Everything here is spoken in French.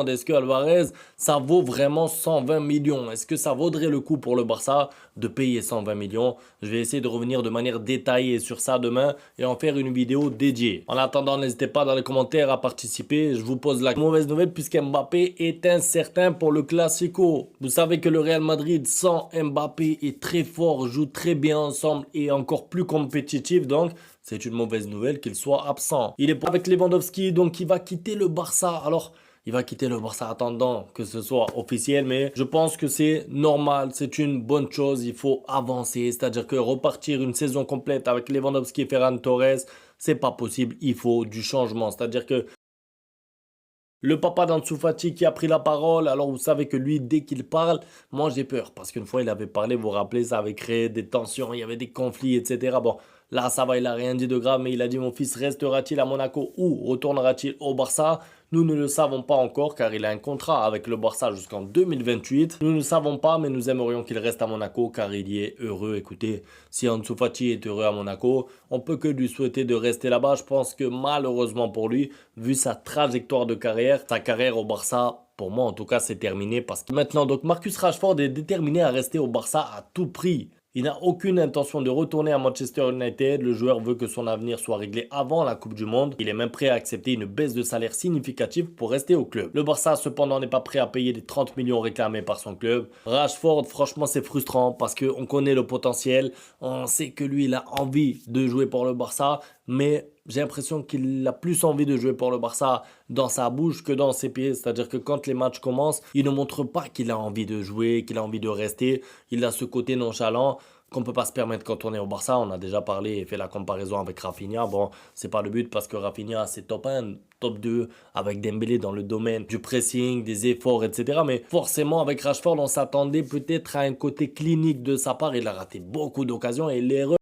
Est-ce que Alvarez, ça vaut vraiment 120 millions? Est-ce que ça vaudrait le coup pour le Barça de payer 120 millions? Je vais essayer de revenir de manière détaillée sur ça demain et en faire une vidéo dédiée. En attendant, n'hésitez pas dans les commentaires à participer. Je vous pose la mauvaise nouvelle puisqu'Mbappé est incertain pour le Classico. Vous savez que le Real Madrid sans Mbappé est très fort, joue très bien ensemble et encore plus compétitif. Donc, c'est une mauvaise nouvelle qu'il soit absent. Il est pas avec Lewandowski, donc il va quitter le Barça. Alors, il va quitter le Barça attendant que ce soit officiel, mais je pense que c'est normal, c'est une bonne chose, il faut avancer, c'est-à-dire que repartir une saison complète avec Lewandowski et Ferran Torres, c'est pas possible, il faut du changement, c'est-à-dire que le papa d'Ansu Fati qui a pris la parole, alors vous savez que lui, dès qu'il parle, moi j'ai peur. Parce qu'une fois, il avait parlé, vous vous rappelez, ça avait créé des tensions, il y avait des conflits, etc. Bon, là, ça va, il n'a rien dit de grave, mais il a dit, mon fils restera-t-il à Monaco ou retournera-t-il au Barça? Nous ne le savons pas encore car il a un contrat avec le Barça jusqu'en 2028. Nous ne savons pas, mais nous aimerions qu'il reste à Monaco car il y est heureux. Écoutez, si Ansu Fati est heureux à Monaco, on peut que lui souhaiter de rester là-bas. Je pense que malheureusement pour lui, vu sa trajectoire de carrière, sa carrière au Barça, pour moi en tout cas, c'est terminé parce que maintenant, donc Marcus Rashford est déterminé à rester au Barça à tout prix. Il n'a aucune intention de retourner à Manchester United. Le joueur veut que son avenir soit réglé avant la Coupe du Monde. Il est même prêt à accepter une baisse de salaire significative pour rester au club. Le Barça, cependant, n'est pas prêt à payer les 30 millions réclamés par son club. Rashford, franchement, c'est frustrant parce qu'on connaît le potentiel. On sait que lui, il a envie de jouer pour le Barça, mais j'ai l'impression qu'il a plus envie de jouer pour le Barça dans sa bouche que dans ses pieds. C'est-à-dire que quand les matchs commencent, il ne montre pas qu'il a envie de jouer, qu'il a envie de rester. Il a ce côté nonchalant qu'on ne peut pas se permettre quand on est au Barça. On a déjà parlé et fait la comparaison avec Rafinha. Bon, c'est pas le but parce que Rafinha, c'est top 1, top 2 avec Dembélé dans le domaine du pressing, des efforts, etc. Mais forcément, avec Rashford, on s'attendait peut-être à un côté clinique de sa part. Il a raté beaucoup d'occasions et l'erreur